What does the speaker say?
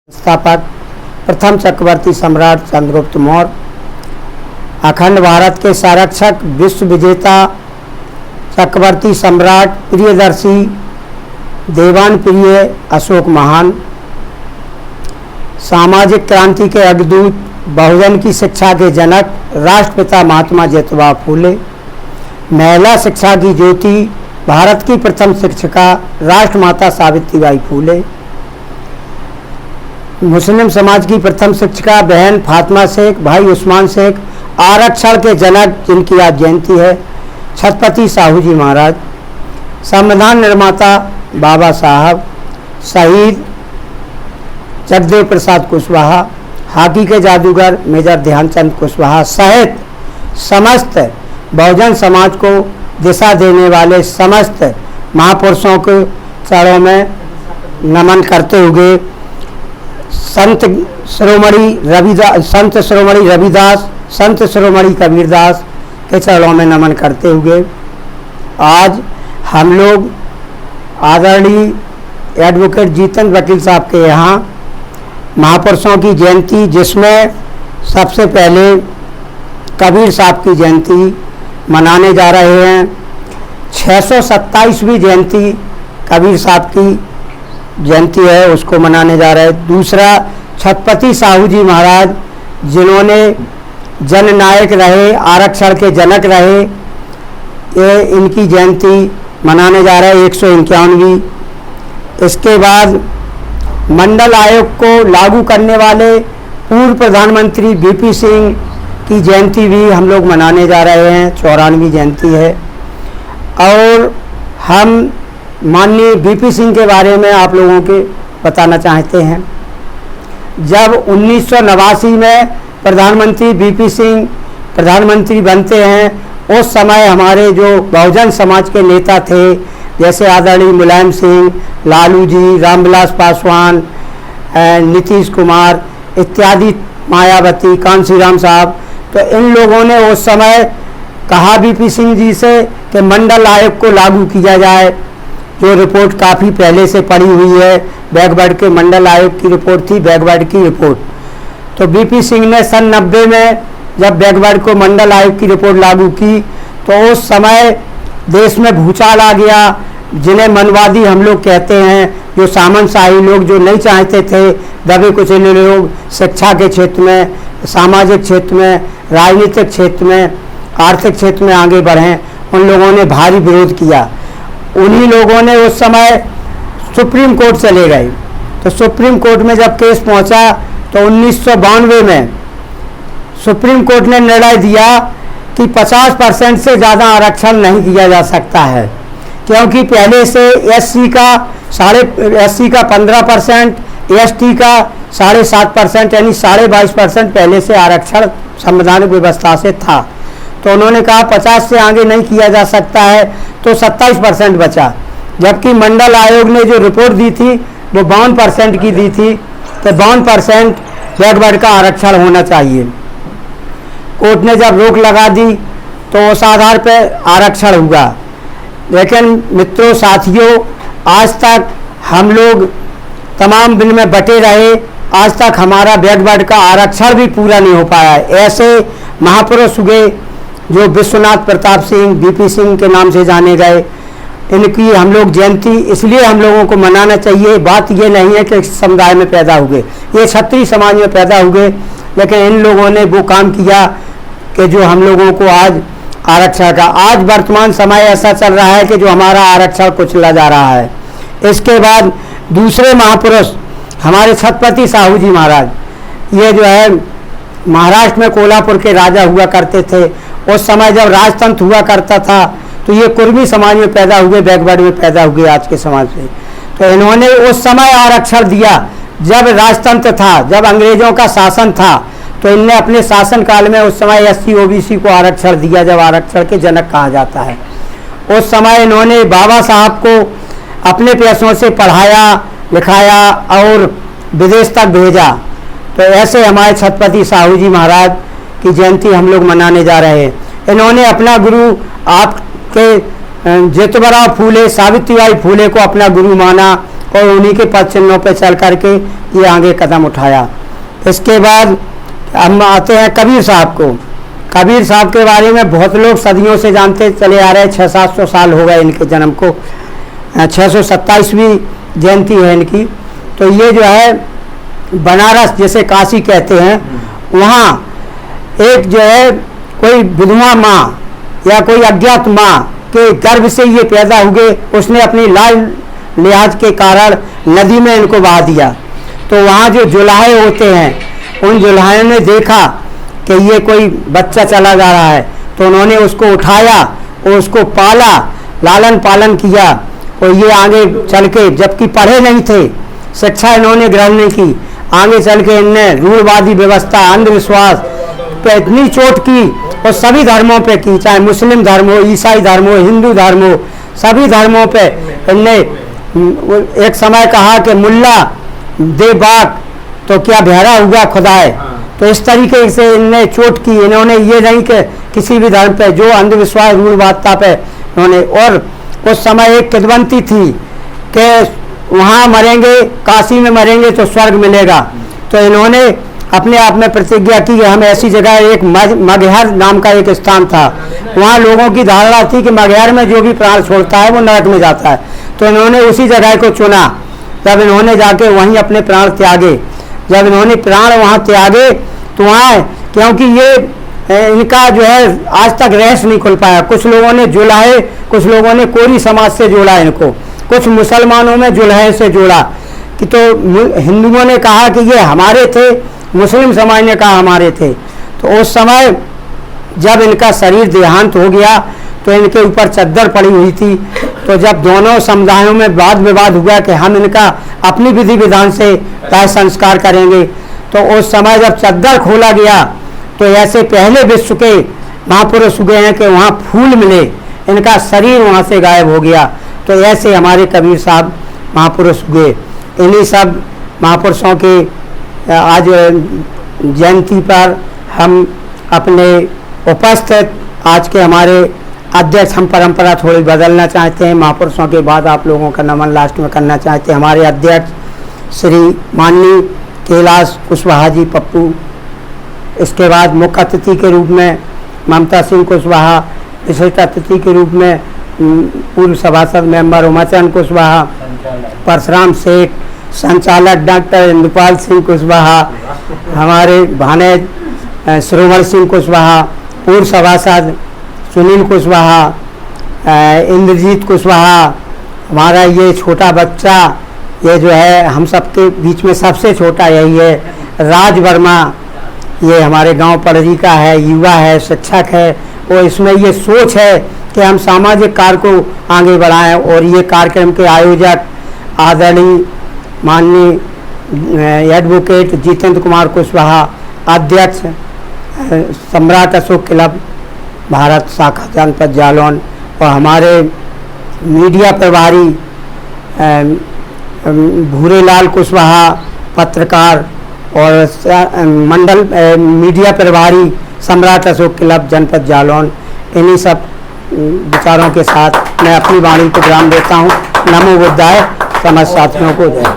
संस्थापक प्रथम चक्रवर्ती सम्राट चंद्रगुप्त मौर्य, अखंड भारत के संरक्षक विश्व विजेता चक्रवर्ती सम्राट प्रियदर्शी देवान प्रिय अशोक महान, सामाजिक क्रांति के अग्रदूत बहुजन की शिक्षा के जनक राष्ट्रपिता महात्मा ज्योतिबा फूले, महिला शिक्षा की ज्योति भारत की प्रथम शिक्षिका राष्ट्रमाता सावित्रीबाई फूले, मुस्लिम समाज की प्रथम शिक्षिका बहन फातिमा शेख, भाई उस्मान शेख, आरक्षण के जनक जिनकी आज जयंती है छत्रपति साहू जी महाराज, संविधान निर्माता बाबा साहब, शहीद जगदेव प्रसाद कुशवाहा, हॉकी के जादूगर मेजर ध्यानचंद कुशवाहा सहित समस्त बहुजन समाज को दिशा देने वाले समस्त महापुरुषों के चरणों में नमन करते हुए संत शिरोमणि रविदास, संत शिरोमणि कबीरदास के चरणों में नमन करते हुए आज हम लोग आदरणीय एडवोकेट जितेंद्र वकील साहब के यहाँ महापुरुषों की जयंती, जिसमें सबसे पहले कबीर साहब की जयंती मनाने जा रहे हैं। 627वीं जयंती कबीर साहब की जयंती है, उसको मनाने जा रहे हैं। दूसरा छत्रपति साहू जी महाराज, जिन्होंने जननायक रहे, आरक्षण के जनक रहे, ये इनकी जयंती मनाने जा रहे हैं 151वीं। इसके बाद मंडल आयोग को लागू करने वाले पूर्व प्रधानमंत्री वीपी सिंह की जयंती भी हम लोग मनाने जा रहे हैं, 94वीं जयंती है। और हम माननीय वीपी सिंह के बारे में आप लोगों के बताना चाहते हैं। जब 1989 में प्रधानमंत्री वीपी सिंह प्रधानमंत्री बनते हैं, उस समय हमारे जो बहुजन समाज के नेता थे, जैसे आदरणीय मुलायम सिंह, लालू जी, रामविलास पासवान, नीतीश कुमार इत्यादि, मायावती, कांशीराम साहब, तो इन लोगों ने उस समय कहा वीपी सिंह जी से कि मंडल आयोग को लागू किया जाए। जो रिपोर्ट काफ़ी पहले से पड़ी हुई है, बैकवर्ड के मंडल आयोग की रिपोर्ट थी, बैकवर्ड की रिपोर्ट। तो वीपी सिंह ने सन 90 में जब बैकवर्ड को मंडल आयोग की रिपोर्ट लागू की, तो उस समय देश में भूचाल आ गया, जिन्हें मनवादी हम लोग कहते हैं, जो सामंतशाही लोग जो नहीं चाहते थे दबे कुचले लोग शिक्षा के क्षेत्र में, सामाजिक क्षेत्र में, राजनीतिक क्षेत्र में, आर्थिक क्षेत्र में आगे बढ़ें, उन लोगों ने भारी विरोध किया। उन्हीं लोगों ने उस समय सुप्रीम कोर्ट चले गए। तो सुप्रीम कोर्ट में जब केस पहुंचा तो 1992 में सुप्रीम कोर्ट ने निर्णय दिया कि 50% से ज़्यादा आरक्षण नहीं दिया जा सकता है, क्योंकि पहले से एससी का 15%, एसटी का 7.5%, यानी 22.5% पहले से आरक्षण संवैधानिक व्यवस्था से था। तो उन्होंने कहा 50 से आगे नहीं किया जा सकता है, तो 27% बचा। जबकि मंडल आयोग ने जो रिपोर्ट दी थी वो 52% की दी थी, तो 52% बैकवर्ड का आरक्षण होना चाहिए। कोर्ट ने जब रोक लगा दी तो उस आधार पर आरक्षण हुआ। लेकिन मित्रों, साथियों, आज तक हम लोग तमाम बिल में बटे रहे, आज तक हमारा बैकवर्ड का आरक्षण भी पूरा नहीं हो पाया। ऐसे महापुरुष हुए जो विश्वनाथ प्रताप सिंह, वीपी सिंह के नाम से जाने गए, इनकी हम लोग जयंती इसलिए हम लोगों को मनाना चाहिए। बात ये नहीं है कि समुदाय में पैदा हुए, ये क्षत्रिय समाज में पैदा हुए, लेकिन इन लोगों ने वो काम किया कि जो हम लोगों को आज आरक्षण का, आज वर्तमान समय ऐसा चल रहा है कि जो हमारा आरक्षण कुचला जा रहा है। इसके बाद दूसरे महापुरुष हमारे छत्रपति साहू जी महाराज, ये जो है महाराष्ट्र में कोल्हापुर के राजा हुआ करते थे। उस समय जब राजतंत्र हुआ करता था तो ये कुर्मी समाज में पैदा हुए, बैकवर्ड में पैदा हुए आज के समाज से। तो इन्होंने उस समय आरक्षण दिया जब राजतंत्र था, जब अंग्रेजों का शासन था, तो इनने अपने शासन काल में उस समय एससी ओबीसी को आरक्षण दिया, जब आरक्षण के जनक कहा जाता है। उस समय इन्होंने बाबा साहब को अपने पैसों से पढ़ाया लिखाया और विदेश तक भेजा। तो ऐसे हमारे छत्रपति साहू जी महाराज की जयंती हम लोग मनाने जा रहे हैं। इन्होंने अपना गुरु आपके ज्योतिबा फूले, सावित्रीबाई फूले को अपना गुरु माना और उन्हीं के पद चिन्हों पर चल करके ये आगे कदम उठाया। इसके बाद हम आते हैं कबीर साहब को। कबीर साहब के बारे में बहुत लोग सदियों से जानते चले आ रहे हैं। 600-700 साल हो गए इनके जन्म को, 627वीं जयंती है इनकी। तो ये जो है बनारस जिसे काशी कहते हैं, वहाँ एक जो है कोई विधवा माँ या कोई अज्ञात माँ के गर्भ से ये पैदा हुए। उसने अपनी लाल लिहाज के कारण नदी में इनको बहा दिया। तो वहाँ जो जुलाहे होते हैं, उन जुलाहे ने देखा कि ये कोई बच्चा चला जा रहा है, तो उन्होंने उसको उठाया और उसको पाला, लालन पालन किया। और ये आगे चल के, जबकि पढ़े नहीं थे, शिक्षा इन्होंने ग्रहण नहीं की, आगे चल के इनने रूढ़वादी व्यवस्था, अंधविश्वास पे इतनी चोट की और सभी धर्मों पे की, चाहे मुस्लिम धर्म हो, ईसाई धर्म हो, हिंदू धर्म हो, सभी धर्मों पे इनने एक समय कहा कि मुल्ला दे बाक तो क्या बहरा हुआ खुदाए। तो इस तरीके से इनने चोट की। इन्होंने ये नहीं कि किसी भी धर्म पे जो अंधविश्वास रूढ़वादिता पे इन्होंने, और उस समय एक किदवंती थी कि वहाँ मरेंगे, काशी में मरेंगे तो स्वर्ग मिलेगा। तो इन्होंने अपने आप में प्रतिज्ञा की कि हम ऐसी जगह, एक मगहर नाम का एक स्थान था, वहाँ लोगों की धारणा थी कि मगहर में जो भी प्राण छोड़ता है वो नरक में जाता है। तो इन्होंने उसी जगह को चुना। जब इन्होंने जाके वहीं अपने प्राण त्यागे, जब इन्होंने प्राण वहाँ त्यागे तो वहाँ, क्योंकि ये इनका जो है आज तक रहस्य नहीं खुल पाया। कुछ लोगों ने जुलाहे, कुछ लोगों ने कोरी समाज से जोड़ा इनको, कुछ मुसलमानों में जुलाहे से जोड़ा कि, तो हिंदुओं ने कहा कि ये हमारे थे, मुस्लिम समाज ने कहा हमारे थे। तो उस समय जब इनका शरीर देहांत हो गया तो इनके ऊपर चद्दर पड़ी हुई थी। तो जब दोनों समुदायों में वाद विवाद हुआ कि हम इनका अपनी विधि विधान से दाह संस्कार करेंगे, तो उस समय जब चद्दर खोला गया तो ऐसे पहले विश्व के महापुरुष हुए हैं कि वहाँ फूल मिले, इनका शरीर वहाँ से गायब हो गया। तो ऐसे हमारे कबीर साहब महापुरुष हुए। इन्हीं सब महापुरुषों के आज जयंती पर हम अपने उपस्थित आज के हमारे अध्यक्ष, हम परंपरा थोड़ी बदलना चाहते हैं। महापुरुषों के बाद आप लोगों का नमन लास्ट में करना चाहते हैं। हमारे अध्यक्ष श्री माननीय कैलाश कुशवाहा जी पप्पू, इसके बाद मुख्य अतिथि के रूप में ममता सिंह कुशवाहा, विशिष्ट अतिथि के रूप में पूर्व सभासद मेंबर उमाचंद कुशवाहा, परशुराम सेठ, संचालक डॉक्टर इंदुपाल सिंह कुशवाहा, हमारे भानेज श्रोवर सिंह कुशवाहा, पूर्व सभासद सुनील कुशवाहा, इंद्रजीत कुशवाहा, हमारा ये छोटा बच्चा, ये जो है हम सबके बीच में सबसे छोटा यही है, राज वर्मा, ये हमारे गांव पड़री का है, युवा है, शिक्षक है। और इसमें ये सोच है कि हम सामाजिक कार्य को आगे बढ़ाएं। और ये कार्यक्रम के आयोजक आदरणीय माननीय एडवोकेट जितेंद्र कुमार कुशवाहा, अध्यक्ष सम्राट अशोक क्लब भारत शाखा जनपद जालौन, और हमारे मीडिया प्रभारी भूरेलाल कुशवाहा पत्रकार, और मंडल मीडिया प्रभारी सम्राट अशोक क्लब जनपद जालौन। इन्हीं सब विचारों के साथ मैं अपनी वाणी को विराम देता हूँ। नमो बुद्धाय। समस्त साथियों को जय।